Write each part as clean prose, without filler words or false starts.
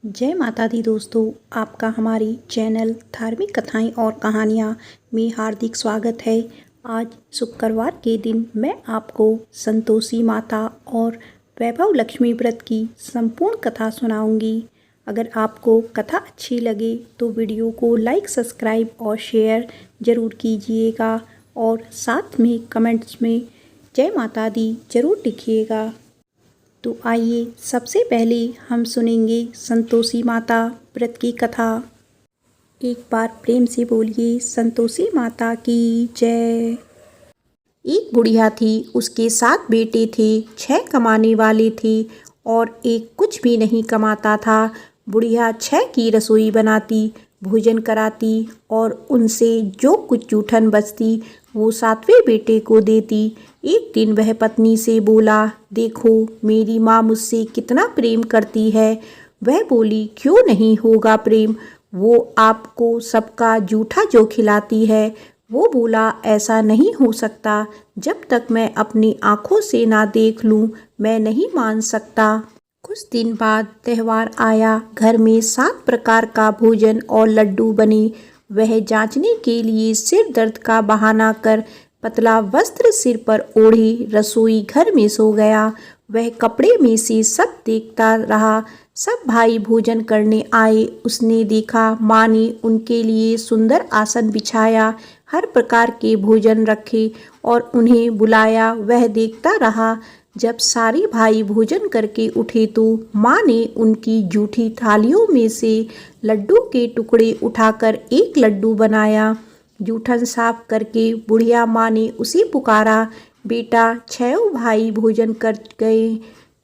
जय माता दी दोस्तों, आपका हमारी चैनल धार्मिक कथाएं और कहानियां में हार्दिक स्वागत है। आज शुक्रवार के दिन मैं आपको संतोषी माता और वैभव लक्ष्मी व्रत की संपूर्ण कथा सुनाऊंगी। अगर आपको कथा अच्छी लगे तो वीडियो को लाइक, सब्सक्राइब और शेयर ज़रूर कीजिएगा और साथ में कमेंट्स में जय माता दी ज़रूर लिखिएगा। तो आइए सबसे पहले हम सुनेंगे संतोषी माता व्रत की कथा। एक बार प्रेम से बोलिए संतोषी माता की जय। एक बुढ़िया थी, उसके 7 बेटे थे। 6 कमाने वाले थे और एक कुछ भी नहीं कमाता था। बुढ़िया 6 की रसोई बनाती, भोजन कराती और उनसे जो कुछ जूठन बचती वो 7वें बेटे को देती। एक दिन वह पत्नी से बोला, देखो मेरी माँ मुझसे कितना प्रेम करती है। वह बोली, क्यों नहीं होगा प्रेम, वो आपको सबका जूठा जो खिलाती है। वो बोला, ऐसा नहीं हो सकता, जब तक मैं अपनी आँखों से ना देख लूँ मैं नहीं मान सकता। कुछ दिन बाद त्यौहार आया। घर में 7 प्रकार का भोजन और लड्डू बने। वह जांचने के लिए सिर दर्द का बहाना कर पतला वस्त्र सिर पर ओढ़े रसोई घर में सो गया। वह कपड़े में से सब देखता रहा। सब भाई भोजन करने आए। उसने देखा माँ ने उनके लिए सुंदर आसन बिछाया, हर प्रकार के भोजन रखे और उन्हें बुलाया। वह देखता रहा। जब सारे भाई भोजन करके उठे तो माँ ने उनकी जूठी थालियों में से लड्डू के टुकड़े उठाकर एक लड्डू बनाया। जूठन साफ करके बुढ़िया माँ ने उसे पुकारा, बेटा 6 भाई भोजन कर गए,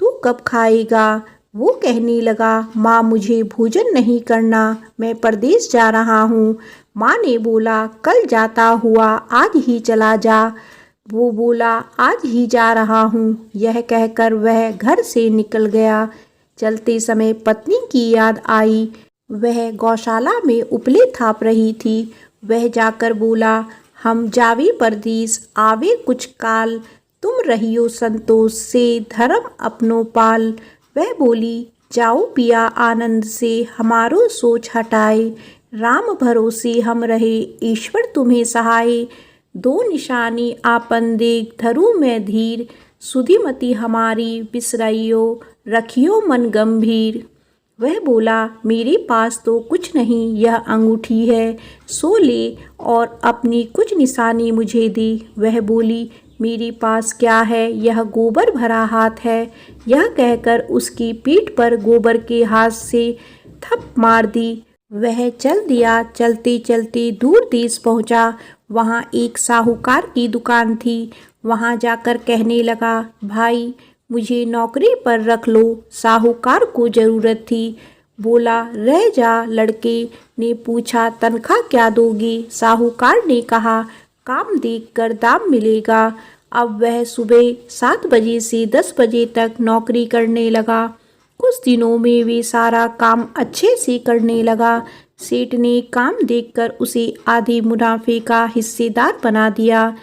तू कब खाएगा? वो कहने लगा, माँ मुझे भोजन नहीं करना, मैं परदेश जा रहा हूँ। माँ ने बोला, कल जाता हुआ आज ही चला जा। वो बोला, आज ही जा रहा हूँ। यह कहकर वह घर से निकल गया। चलते समय पत्नी की याद आई। वह गौशाला में उपले थाप रही थी। वह जाकर बोला, हम जावे परदेस, आवे कुछ काल, तुम रहियो संतोष से धर्म अपनो पाल। वह बोली, जाओ पिया आनंद से, हमारो सोच हटाए, राम भरोसे हम रहे, ईश्वर तुम्हें सहाय। 2 निशानी आपन देख, धरू में धीर, सुधिमति हमारी बिसराइयो, रखियो मन गंभीर। वह बोला, मेरे पास तो कुछ नहीं, यह अंगूठी है, सो ले और अपनी कुछ निशानी मुझे दे। वह बोली, मेरे पास क्या है, यह गोबर भरा हाथ है। यह कहकर उसकी पीठ पर गोबर के हाथ से थप मार दी। वह चल दिया। चलते चलते दूर देश पहुंचा। वहां एक साहूकार की दुकान थी। वहां जाकर कहने लगा, भाई मुझे नौकरी पर रख लो। साहूकार को ज़रूरत थी। बोला, रह जा। लड़के ने पूछा, तनख्वाह क्या दोगे? साहूकार ने कहा, काम देखकर दाम मिलेगा। अब वह सुबह 7 बजे से 10 बजे तक नौकरी करने लगा। कुछ दिनों में वे सारा काम अच्छे से करने लगा। सेठ ने काम देखकर उसे आधे मुनाफे का हिस्सेदार बना दिया।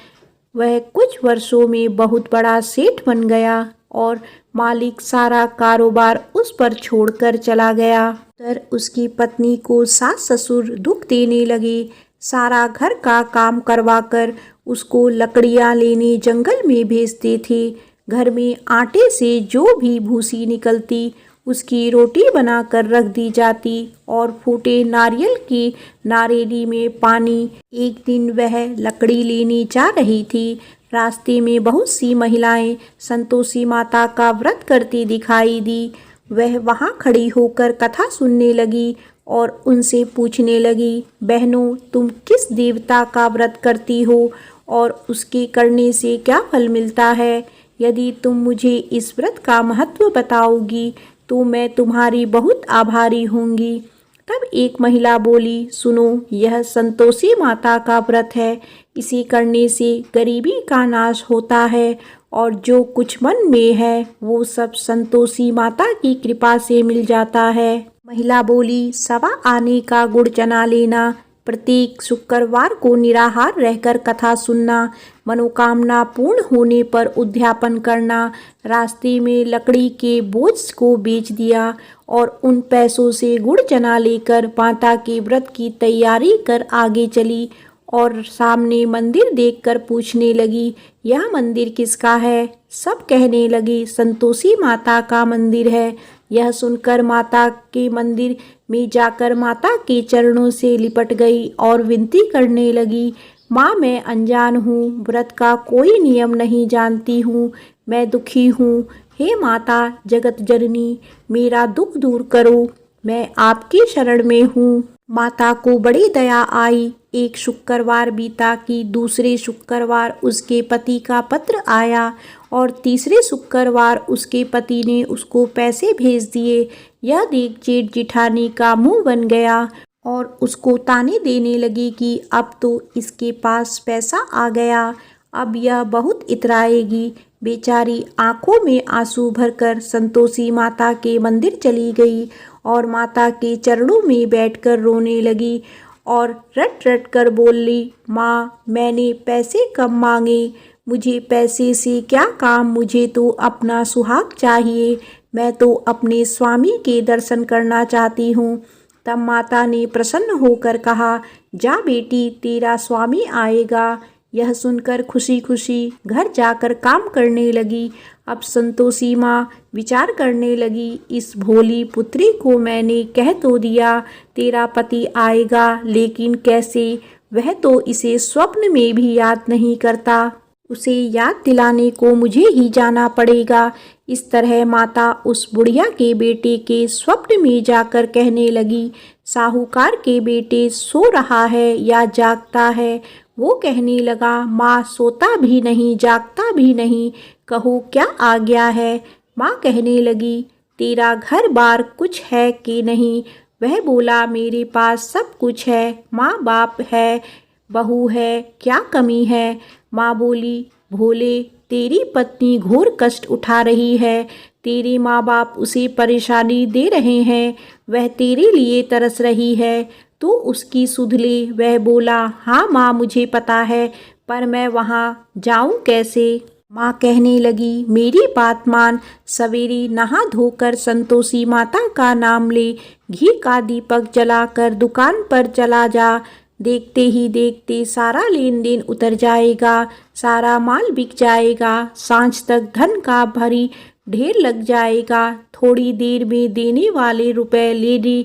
वह कुछ वर्षों में बहुत बड़ा सेठ बन गया और मालिक सारा कारोबार उस पर छोड़कर चला गया। तर उसकी पत्नी को सास ससुर दुख देने लगे। सारा घर का काम करवाकर उसको लकड़ियाँ लेने जंगल में भेजते थे। घर में आटे से जो भी भूसी निकलती उसकी रोटी बनाकर रख दी जाती और फूटे नारियल की नारेली में पानी। एक दिन वह लकड़ी लेने जा रही थी। रास्ते में बहुत सी महिलाएं संतोषी माता का व्रत करती दिखाई दी। वह वहां खड़ी होकर कथा सुनने लगी और उनसे पूछने लगी, बहनों तुम किस देवता का व्रत करती हो और उसके करने से क्या फल मिलता है? यदि तुम मुझे इस व्रत का महत्व बताओगी तो मैं तुम्हारी बहुत आभारी होंगी। तब एक महिला बोली, सुनो, यह संतोषी माता का व्रत है। इसे करने से गरीबी का नाश होता है और जो कुछ मन में है वो सब संतोषी माता की कृपा से मिल जाता है। महिला बोली, सवा आने का गुड़ चना लेना, प्रत्येक शुक्रवार को निराहार रहकर कथा सुनना, मनोकामना पूर्ण होने पर उद्यापन करना। रास्ते में लकड़ी के बोझ को बेच दिया और उन पैसों से गुड़ चना लेकर माता के व्रत की तैयारी कर आगे चली और सामने मंदिर देखकर पूछने लगी, यह मंदिर किसका है? सब कहने लगे, संतोषी माता का मंदिर है। यह सुनकर माता के मंदिर में जाकर माता के चरणों से लिपट गई और विनती करने लगी, माँ मैं अनजान हूँ, व्रत का कोई नियम नहीं जानती हूँ, मैं दुखी हूँ। हे माता जगत जननी, मेरा दुख दूर करो, मैं आपकी शरण में हूँ। माता को बड़ी दया आई। एक शुक्रवार बीता कि दूसरे शुक्रवार उसके पति का पत्र आया और तीसरे शुक्रवार उसके पति ने उसको पैसे भेज दिए। यह देख जेठ जिठानी का मुंह बन गया और उसको ताने देने लगी कि अब तो इसके पास पैसा आ गया, अब यह बहुत इतराएगी। बेचारी आंखों में आंसू भरकर संतोषी माता के मंदिर चली गई और माता के चरणों में बैठकर रोने लगी और रट रट कर बोली, माँ मैंने पैसे कम मांगे, मुझे पैसे से क्या काम, मुझे तो अपना सुहाग चाहिए, मैं तो अपने स्वामी के दर्शन करना चाहती हूँ। तब माता ने प्रसन्न होकर कहा, जा बेटी तेरा स्वामी आएगा। यह सुनकर खुशी खुशी घर जाकर काम करने लगी। अब संतोषी माँ विचार करने लगी, इस भोली पुत्री को मैंने कह तो दिया तेरा पति आएगा, लेकिन कैसे? वह तो इसे स्वप्न में भी याद नहीं करता, उसे याद दिलाने को मुझे ही जाना पड़ेगा। इस तरह माता उस बुढ़िया के बेटे के स्वप्न में जाकर कहने लगी, साहूकार के बेटे सो रहा है या जागता है? वो कहने लगा, माँ सोता भी नहीं जागता भी नहीं, कहो क्या आ गया है? माँ कहने लगी, तेरा घर बार कुछ है कि नहीं? वह बोला, मेरे पास सब कुछ है, माँ बाप है, बहू है, क्या कमी है? माँ बोली, भोले तेरी पत्नी घोर कष्ट उठा रही है, तेरे माँ बाप उसे परेशानी दे रहे हैं, वह तेरे लिए तरस रही है, तू उसकी सुध ले। वह बोला, हाँ माँ मुझे पता है, पर मैं वहाँ जाऊँ कैसे? माँ कहने लगी, मेरी बात मान, सवेरे नहा धोकर संतोषी माता का नाम ले, घी का दीपक जलाकर दुकान पर चला जा, देखते ही देखते सारा लेन देन उतर जाएगा, सारा माल बिक जाएगा, सांझ तक धन का भारी ढेर लग जाएगा, थोड़ी देर में देने वाले रुपए लेने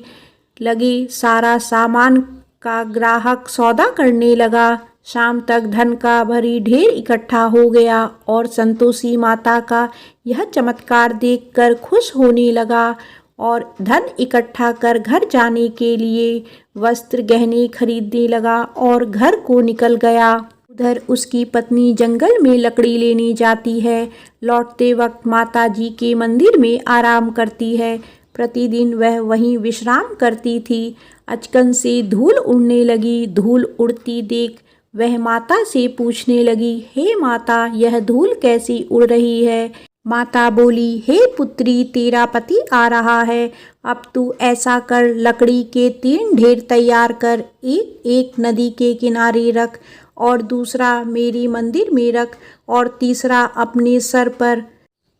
लगे, सारा सामान का ग्राहक सौदा करने लगा, शाम तक धन का भारी ढेर इकट्ठा हो गया और संतोषी माता का यह चमत्कार देखकर खुश होने लगा और धन इकट्ठा कर घर जाने के लिए वस्त्र गहने खरीदने लगा और घर को निकल गया। उधर उसकी पत्नी जंगल में लकड़ी लेने जाती है, लौटते वक्त माता जी के मंदिर में आराम करती है। प्रतिदिन वह वहीं विश्राम करती थी। अचकन से धूल उड़ने लगी। धूल उड़ती देख वह माता से पूछने लगी, हे माता यह धूल कैसी उड़ रही है? माता बोली, हे पुत्री तेरा पति आ रहा है, अब तू ऐसा कर, लकड़ी के 3 ढेर तैयार कर, एक नदी के किनारे रख और दूसरा मेरी मंदिर में रख और तीसरा अपने सर पर।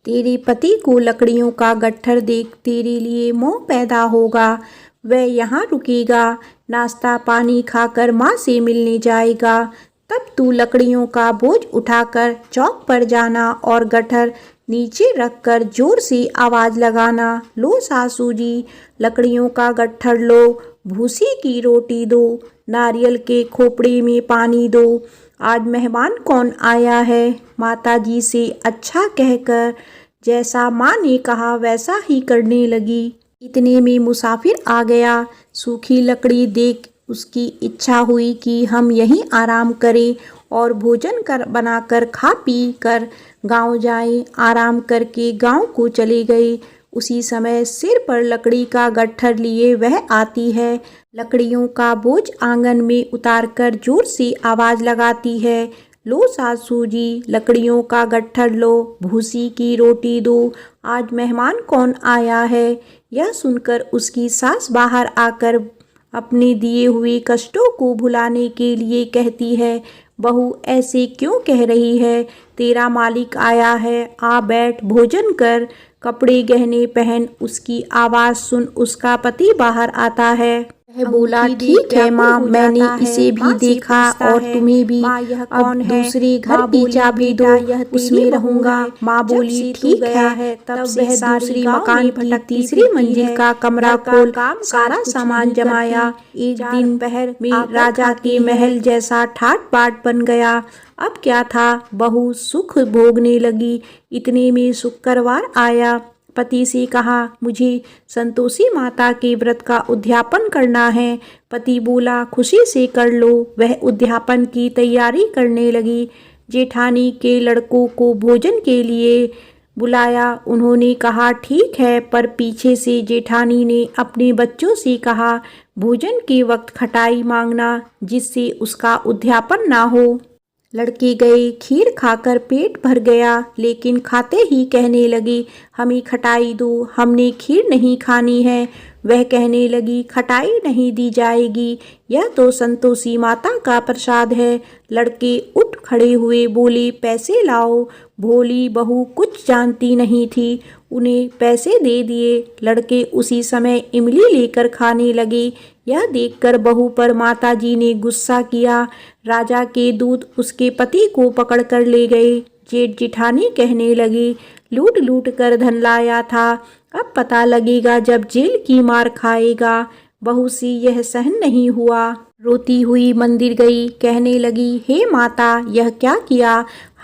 तेरे पति को लकड़ियों का गट्ठर देख तेरे लिए मोह पैदा होगा, वह यहाँ रुकेगा, नाश्ता पानी खाकर माँ से मिलने जाएगा, तब तू लकड़ियों का बोझ उठाकर चौक पर जाना और गट्ठर नीचे रखकर जोर से आवाज़ लगाना, लो सासू जी लकड़ियों का गट्ठर लो, भूसी की रोटी दो, नारियल के खोपड़े में पानी दो, आज मेहमान कौन आया है? माता जी से अच्छा कहकर जैसा माँ ने कहा वैसा ही करने लगी। इतने में मुसाफिर आ गया। सूखी लकड़ी देख उसकी इच्छा हुई कि हम यहीं आराम करें और भोजन बनाकर खा पी कर गांव जाएं। आराम करके गांव को चले गए। उसी समय सिर पर लकड़ी का गट्ठर लिए वह आती है। लकड़ियों का बोझ आंगन में उतारकर जोर से आवाज़ लगाती है, लो सासू जी लकड़ियों का गट्ठर लो, भूसी की रोटी दो, आज मेहमान कौन आया है? यह सुनकर उसकी सास बाहर आकर अपने दिए हुए कष्टों को भुलाने के लिए कहती है, बहू ऐसे क्यों कह रही है? तेरा मालिक आया है, आ बैठ भोजन कर, कपड़े गहने पहन उसकी आवाज़ सुन उसका पति बाहर आता है। वह बोला, ठीक है माँ, मैंने इसे भी देखा और तुम्हें भी। अब दूसरे घर की चाबी दो, उसमें रहूंगा। माँ बोली, ठीक है। तब वह दूसरी मकान की तीसरी मंजिल का कमरा खोल सारा सामान जमाया। एक दिन पहर में राजा के महल जैसा ठाट बाट बन गया। अब क्या था, बहू सुख भोगने लगी। इतने में शुक्रवार आया। पति से कहा, मुझे संतोषी माता के व्रत का उद्यापन करना है। पति बोला, खुशी से कर लो। वह उद्यापन की तैयारी करने लगी। जेठानी के लड़कों को भोजन के लिए बुलाया। उन्होंने कहा, ठीक है, पर पीछे से जेठानी ने अपने बच्चों से कहा, भोजन के वक्त खटाई मांगना, जिससे उसका उद्यापन ना हो। लड़के गए। खीर खाकर पेट भर गया, लेकिन खाते ही कहने लगे, हमें खटाई दो, हमने खीर नहीं खानी है। वह कहने लगी, खटाई नहीं दी जाएगी, यह तो संतोषी माता का प्रसाद है। लड़के उठ खड़े हुए बोले, पैसे लाओ। भोली बहू कुछ जानती नहीं थी, उन्हें पैसे दे दिए। लड़के उसी समय इमली लेकर खाने लगे। यह देखकर बहू पर माताजी ने गुस्सा किया। राजा के दूत उसके पति को पकड़ कर ले गए। जेठ जिठानी कहने लगे, लूट लूट कर धन लाया था, अब पता लगेगा जब जेल की मार खाएगा। बहू से यह सहन नहीं हुआ। रोती हुई मंदिर गई। कहने लगी, हे माता, यह क्या किया।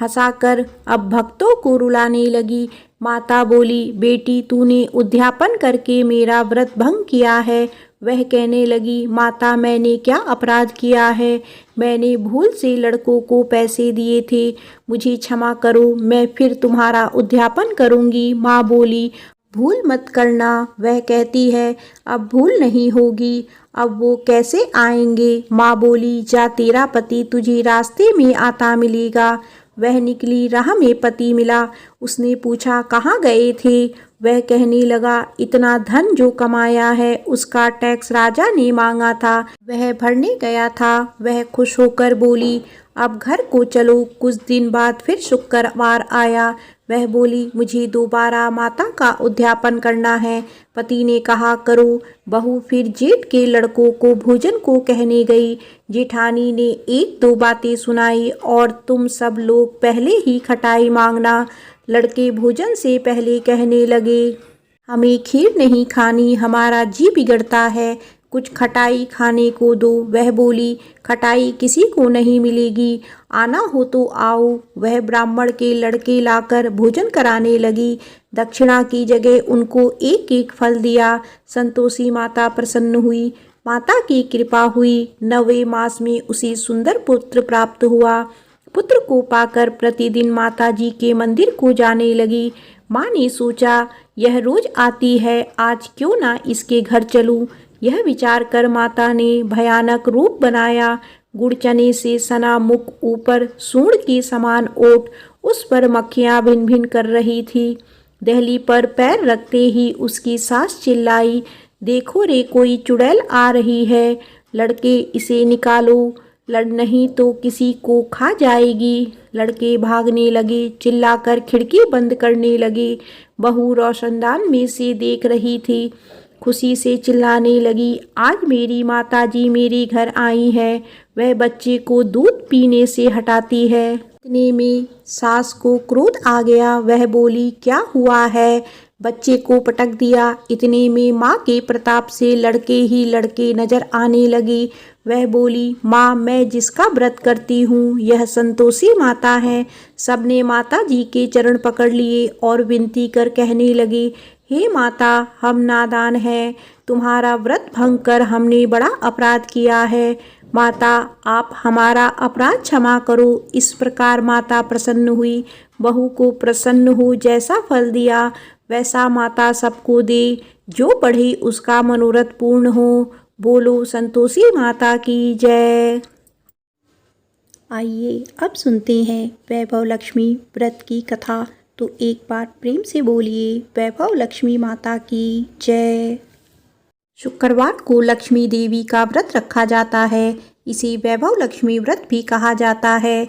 हंसाकर अब भक्तों को रुलाने लगी। माता बोली, बेटी, तूने उद्यापन करके मेरा व्रत भंग किया है। वह कहने लगी, माता, मैंने क्या अपराध किया है। मैंने भूल से लड़कों को पैसे दिए थे, मुझे क्षमा करो, मैं फिर तुम्हारा उद्यापन करूंगी। माँ बोली, भूल मत करना। वह कहती है, अब भूल नहीं होगी, अब वो कैसे आएंगे। माँ बोली, जा, तेरा पति तुझे रास्ते में आता मिलेगा। वह निकली, राह में पति मिला। उसने पूछा, कहाँ गए थे। वह कहने लगा, इतना धन जो कमाया है उसका टैक्स राजा ने मांगा था, वह भरने गया था। वह खुश होकर बोली, अब घर को चलो। कुछ दिन बाद फिर शुक्रवार आया। वह बोली, मुझे दोबारा माता का उद्यापन करना है। पति ने कहा, करो। बहू फिर जेठ के लड़कों को भोजन को कहने गई। जेठानी ने एक दो बातें सुनाई, और तुम सब लोग पहले ही खटाई मांगना। लड़के भोजन से पहले कहने लगे, हमें खीर नहीं खानी, हमारा जी बिगड़ता है, कुछ खटाई खाने को दो। वह बोली, खटाई किसी को नहीं मिलेगी, आना हो तो आओ। वह ब्राह्मण के लड़के लाकर भोजन कराने लगी। दक्षिणा की जगह उनको एक एक फल दिया। संतोषी माता प्रसन्न हुई। माता की कृपा हुई। 9वें मास में उसे सुंदर पुत्र प्राप्त हुआ। पुत्र को पाकर प्रतिदिन माता जी के मंदिर को जाने लगी। माँ ने सोचा, यह रोज आती है, आज क्यों ना इसके घर चलूं। यह विचार कर माता ने भयानक रूप बनाया। गुड़ चने से सना मुख, ऊपर सूंड के समान ओट, उस पर मक्खियां भिन भिन कर रही थी। दहली पर पैर रखते ही उसकी सास चिल्लाई, देखो रे, कोई चुड़ैल आ रही है, लड़के इसे निकालो, लड़ नहीं तो किसी को खा जाएगी। लड़के भागने लगे, चिल्लाकर खिड़की बंद करने लगे। बहू रोशनदान में से देख रही थी, खुशी से चिल्लाने लगी, आज मेरी माताजी मेरे घर आई है। वह बच्चे को दूध पीने से हटाती है। इतने में सास को क्रोध आ गया। वह बोली, क्या हुआ है। बच्चे को पटक दिया। इतने में माँ के प्रताप से लड़के ही लड़के नजर आने लगे। वह बोली, माँ, मैं जिसका व्रत करती हूँ यह संतोषी माता है। सबने माता जी के चरण पकड़ लिए और विनती कर कहने लगे, हे माता, हम नादान हैं, तुम्हारा व्रत भंग कर हमने बड़ा अपराध किया है। माता, आप हमारा अपराध क्षमा करो। इस प्रकार माता प्रसन्न हुई। बहू को प्रसन्न हो जैसा फल दिया वैसा माता सबको दे, जो पढ़े उसका मनोरथ पूर्ण हो। बोलो संतोषी माता की जय। आइए अब सुनते हैं वैभव लक्ष्मी व्रत की कथा। तो एक बार प्रेम से बोलिए, वैभव लक्ष्मी माता की जय। शुक्रवार को लक्ष्मी देवी का व्रत रखा जाता है। इसे वैभव लक्ष्मी व्रत भी कहा जाता है।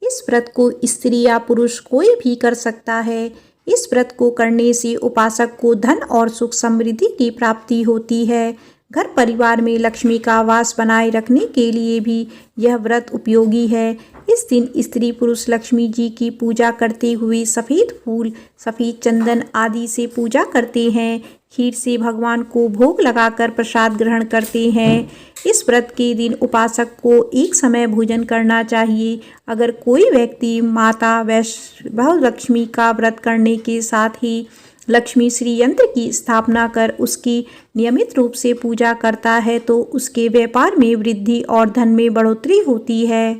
इस व्रत को स्त्री या पुरुष कोई भी कर सकता है। इस व्रत को करने से उपासक को धन और सुख समृद्धि की प्राप्ति होती है। घर परिवार में लक्ष्मी का वास बनाए रखने के लिए भी यह व्रत उपयोगी है। इस दिन स्त्री पुरुष लक्ष्मी जी की पूजा करते हुए सफ़ेद फूल, सफ़ेद चंदन आदि से पूजा करते हैं। खीर से भगवान को भोग लगाकर प्रसाद ग्रहण करते हैं। इस व्रत के दिन उपासक को एक समय भोजन करना चाहिए। अगर कोई व्यक्ति माता वैष्णव लक्ष्मी का व्रत करने के साथ ही लक्ष्मी श्री यंत्र की स्थापना कर उसकी नियमित रूप से पूजा करता है तो उसके व्यापार में वृद्धि और धन में बढ़ोतरी होती है।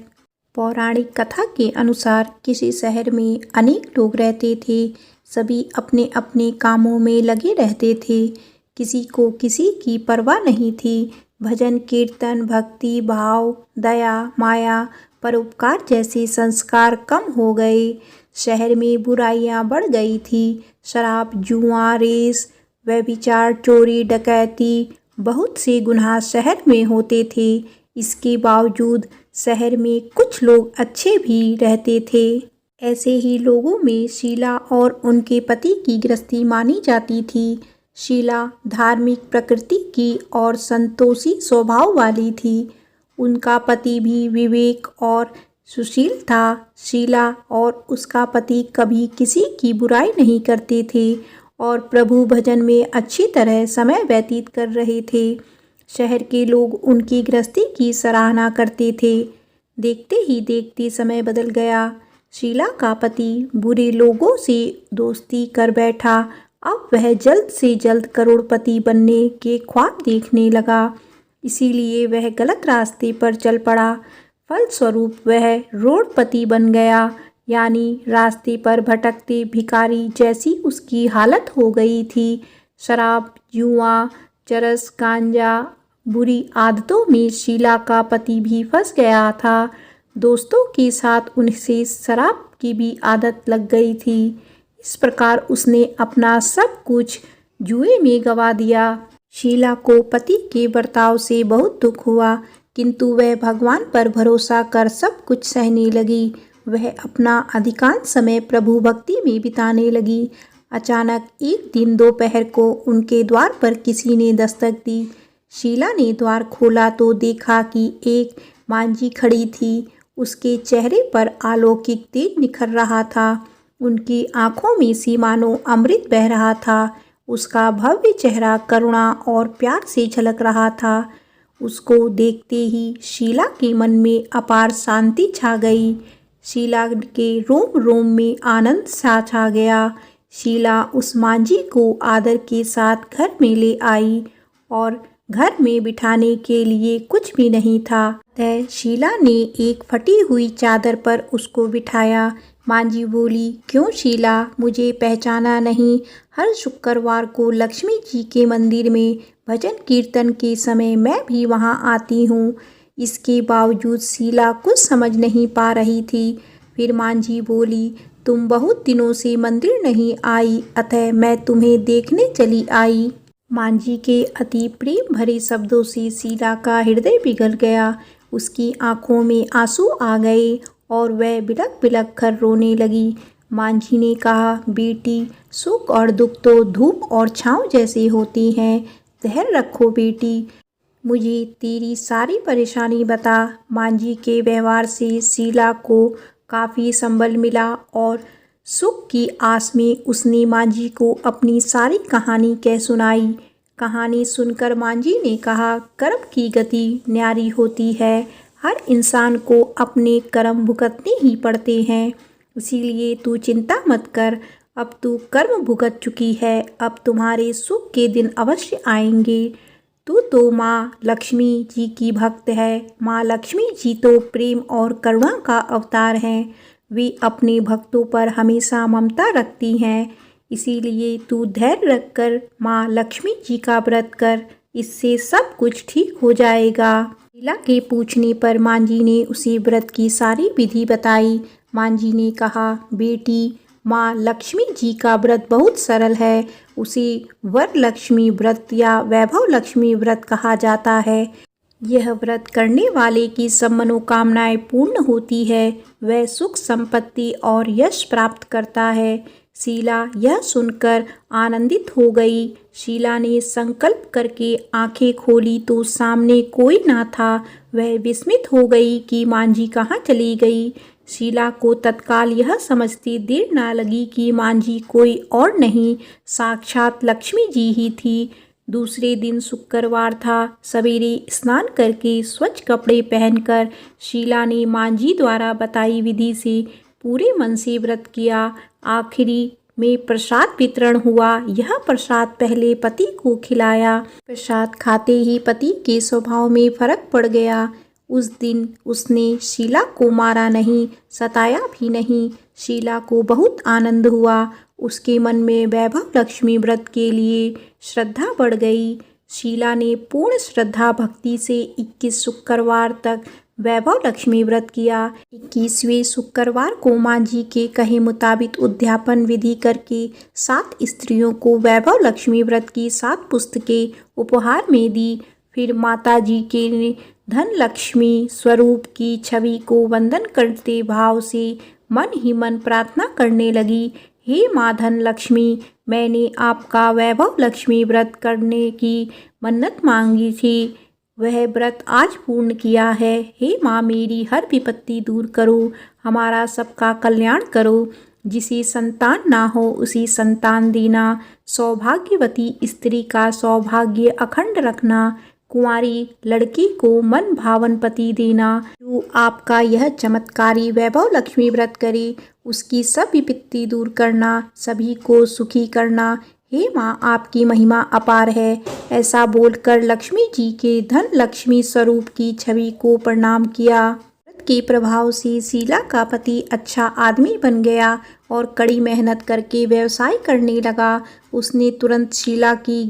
पौराणिक कथा के अनुसार किसी शहर में अनेक लोग रहते थे। सभी अपने अपने कामों में लगे रहते थे। किसी को किसी की परवाह नहीं थी। भजन कीर्तन, भक्ति भाव, दया, माया, परोपकार जैसे संस्कार कम हो गए। शहर में बुराइयां बढ़ गई थी। शराब, जुआ, रेस, व्यभिचार, चोरी, डकैती, बहुत से गुनाह शहर में होते थे। इसके बावजूद शहर में कुछ लोग अच्छे भी रहते थे। ऐसे ही लोगों में शीला और उनके पति की गृहस्थी मानी जाती थी। शीला धार्मिक प्रकृति की और संतोषी स्वभाव वाली थी। उनका पति भी विवेक और सुशील था। शीला और उसका पति कभी किसी की बुराई नहीं करते थे और प्रभु भजन में अच्छी तरह समय व्यतीत कर रहे थे। शहर के लोग उनकी गृहस्थी की सराहना करते थे। देखते ही देखते समय बदल गया। शीला का पति बुरे लोगों से दोस्ती कर बैठा। अब वह जल्द से जल्द करोड़पति बनने के ख्वाब देखने लगा। इसीलिए वह गलत रास्ते पर चल पड़ा। फलस्वरूप वह रोडपति बन गया, यानी रास्ते पर भटकते भिखारी जैसी उसकी हालत हो गई थी। शराब, जुआ, चरस, गांजा, बुरी आदतों में शीला का पति भी फंस गया था। दोस्तों के साथ उनसे शराब की भी आदत लग गई थी। इस प्रकार उसने अपना सब कुछ जुए में गंवा दिया। शीला को पति के बर्ताव से बहुत दुख हुआ, किंतु वह भगवान पर भरोसा कर सब कुछ सहने लगी। वह अपना अधिकांश समय प्रभु भक्ति में बिताने लगी। अचानक एक दिन दोपहर को उनके द्वार पर किसी ने दस्तक दी। शीला ने द्वार खोला तो देखा कि एक मांझी खड़ी थी। उसके चेहरे पर अलौकिक तेज निखर रहा था। उनकी आंखों में से मानो अमृत बह रहा था। उसका भव्य चेहरा करुणा और प्यार से झलक रहा था। उसको देखते ही शीला के मन में अपार शांति छा गई। शीला के रोम रोम में आनंद सा छा गया। शीला उस मांझी को आदर के साथ घर में ले आई और घर में बिठाने के लिए कुछ भी नहीं था। तय शीला ने एक फटी हुई चादर पर उसको बिठाया। मांझी बोली, क्यों शीला, मुझे पहचाना नहीं? हर शुक्रवार को लक्ष्मी जी के मंदिर में भजन कीर्तन के समय मैं भी वहां आती हूँ। इसके बावजूद शीला कुछ समझ नहीं पा रही थी। फिर मांझी बोली, तुम बहुत दिनों से मंदिर नहीं आई, अतः मैं तुम्हें देखने चली आई। मांझी के अति प्रेम भरे शब्दों से शीला का हृदय पिघल गया। उसकी आंखों में आंसू आ गए और वह बिलख बिलख कर रोने लगी। मांझी ने कहा, बेटी, सुख और दुख तो धूप और छांव जैसे होती हैं। धैर्य रखो बेटी, मुझे तेरी सारी परेशानी बता। मांझी के व्यवहार से शीला को काफ़ी संबल मिला और सुख की आस में उसने मांझी को अपनी सारी कहानी कह सुनाई। कहानी सुनकर मांझी ने कहा, कर्म की गति न्यारी होती है। हर इंसान को अपने कर्म भुगतने ही पड़ते हैं। इसीलिए तू चिंता मत कर, अब तू कर्म भुगत चुकी है। अब तुम्हारे सुख के दिन अवश्य आएंगे। तू तो माँ लक्ष्मी जी की भक्त है। माँ लक्ष्मी जी तो प्रेम और करुणा का अवतार हैं। वे अपने भक्तों पर हमेशा ममता रखती हैं। इसीलिए तू धैर्य रखकर माँ लक्ष्मी जी का व्रत कर, इससे सब कुछ ठीक हो जाएगा। शीला के पूछने पर मांझी ने उसे व्रत की सारी विधि बताई। मांझी ने कहा, बेटी, माँ लक्ष्मी जी का व्रत बहुत सरल है। उसे वर लक्ष्मी व्रत या वैभव लक्ष्मी व्रत कहा जाता है। यह व्रत करने वाले की सब मनोकामनाएं पूर्ण होती है। वह सुख संपत्ति और यश प्राप्त करता है। शीला यह सुनकर आनंदित हो गई। शीला ने संकल्प करके आंखें खोली तो सामने कोई ना था। वह विस्मित हो गई कि मांझी कहाँ चली गई। शीला को तत्काल यह समझती देर ना लगी कि मांझी कोई और नहीं, साक्षात लक्ष्मी जी ही थी। दूसरे दिन शुक्रवार था। सवेरे स्नान करके स्वच्छ कपड़े पहनकर शीला ने मांझी द्वारा बताई विधि से पूरे मन से व्रत किया। आखिरी में प्रसाद वितरण हुआ। यह प्रसाद पहले पति को खिलाया। प्रसाद खाते ही पति के स्वभाव में फर्क पड़ गया। उस दिन उसने शीला को मारा नहीं, सताया भी नहीं। शीला को बहुत आनंद हुआ। उसके मन में वैभव लक्ष्मी व्रत के लिए श्रद्धा बढ़ गई। शीला ने पूर्ण श्रद्धा भक्ति से 21 शुक्रवार तक वैभव लक्ष्मी व्रत किया। 21वें शुक्रवार को मांझी के कहे मुताबिक उद्यापन विधि करके 7 स्त्रियों को वैभव लक्ष्मी व्रत की 7 पुस्तकें उपहार में दी। फिर माता जी के धन लक्ष्मी स्वरूप की छवि को वंदन करते भाव से मन ही मन प्रार्थना करने लगी। हे माँ धन लक्ष्मी, मैंने आपका वैभव लक्ष्मी व्रत करने की मन्नत मांगी थी, वह व्रत आज पूर्ण किया है। हे माँ, मेरी हर विपत्ति दूर करो, हमारा सबका कल्याण करो। जिसे संतान ना हो उसी संतान देना, सौभाग्यवती स्त्री का सौभाग्य अखंड रखना, कुंवारी लड़की को मन भावन पति देना। जो आपका यह चमत्कारी वैभव लक्ष्मी व्रत करे उसकी सब विपत्ति दूर करना, सभी को सुखी करना। हे माँ, आपकी महिमा अपार है। ऐसा बोलकर लक्ष्मी जी के धन लक्ष्मी स्वरूप की छवि को प्रणाम किया। व्रत के प्रभाव से शीला का पति अच्छा आदमी बन गया और कड़ी मेहनत करके व्यवसाय करने लगा। उसने तुरंत शीला की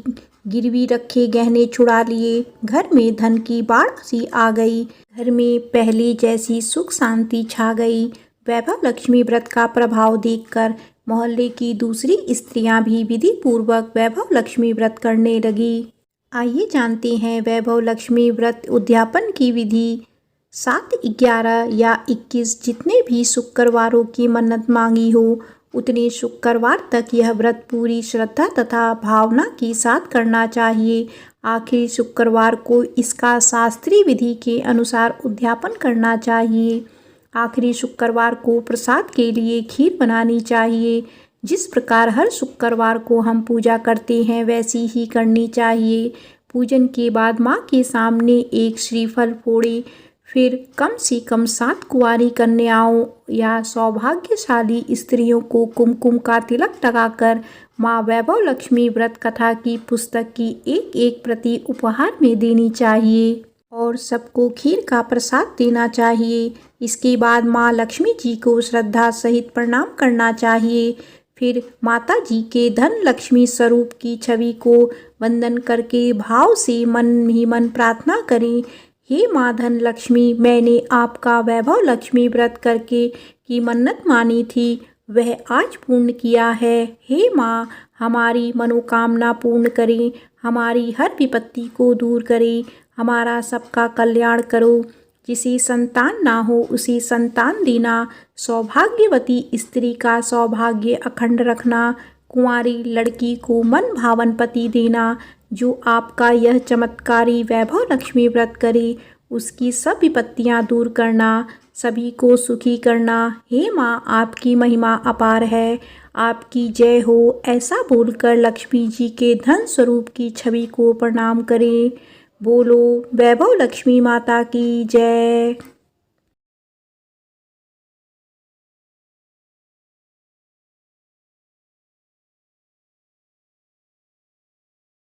गिरवी रखे गहने छुड़ा लिए। घर में धन की बाढ़ सी आ गई। घर में पहले जैसी सुख शांति छा गई। वैभव लक्ष्मी व्रत का प्रभाव देखकर मोहल्ले की दूसरी स्त्रियां भी विधि पूर्वक वैभव लक्ष्मी व्रत करने लगी। आइए जानते हैं वैभव लक्ष्मी व्रत उद्यापन की विधि। 7, 11 या 21 जितने भी शुक्रवारों की मन्नत मांगी हो उतने शुक्रवार तक यह व्रत पूरी श्रद्धा तथा भावना के साथ करना चाहिए। आखिरी शुक्रवार को इसका शास्त्रीय विधि के अनुसार उद्यापन करना चाहिए। आखिरी शुक्रवार को प्रसाद के लिए खीर बनानी चाहिए। जिस प्रकार हर शुक्रवार को हम पूजा करते हैं वैसी ही करनी चाहिए। पूजन के बाद माँ के सामने एक श्रीफल फोड़े। फिर कम से कम 7 कुंवारी कन्याओं या सौभाग्यशाली स्त्रियों को कुमकुम का तिलक लगाकर माँ वैभव लक्ष्मी व्रत कथा की पुस्तक की एक प्रति उपहार में देनी चाहिए और सबको खीर का प्रसाद देना चाहिए। इसके बाद माँ लक्ष्मी जी को श्रद्धा सहित प्रणाम करना चाहिए। फिर माता जी के धन लक्ष्मी स्वरूप की छवि को वंदन करके भाव से मन ही मन प्रार्थना करें। हे माँ धन लक्ष्मी, मैंने आपका वैभव लक्ष्मी व्रत करके की मन्नत मानी थी, वह आज पूर्ण किया है। हे माँ, हमारी मनोकामना पूर्ण करें, हमारी हर विपत्ति को दूर करें, हमारा सबका कल्याण करो। जिसे संतान ना हो उसी संतान देना, सौभाग्यवती स्त्री का सौभाग्य अखंड रखना, कुंवारी लड़की को मन भावन पति देना। जो आपका यह चमत्कारी वैभव लक्ष्मी व्रत करे उसकी सब विपत्तियां दूर करना, सभी को सुखी करना। हे माँ, आपकी महिमा अपार है, आपकी जय हो। ऐसा बोलकर लक्ष्मी जी के धन स्वरूप की छवि को प्रणाम करें। बोलो वैभव लक्ष्मी माता की जय।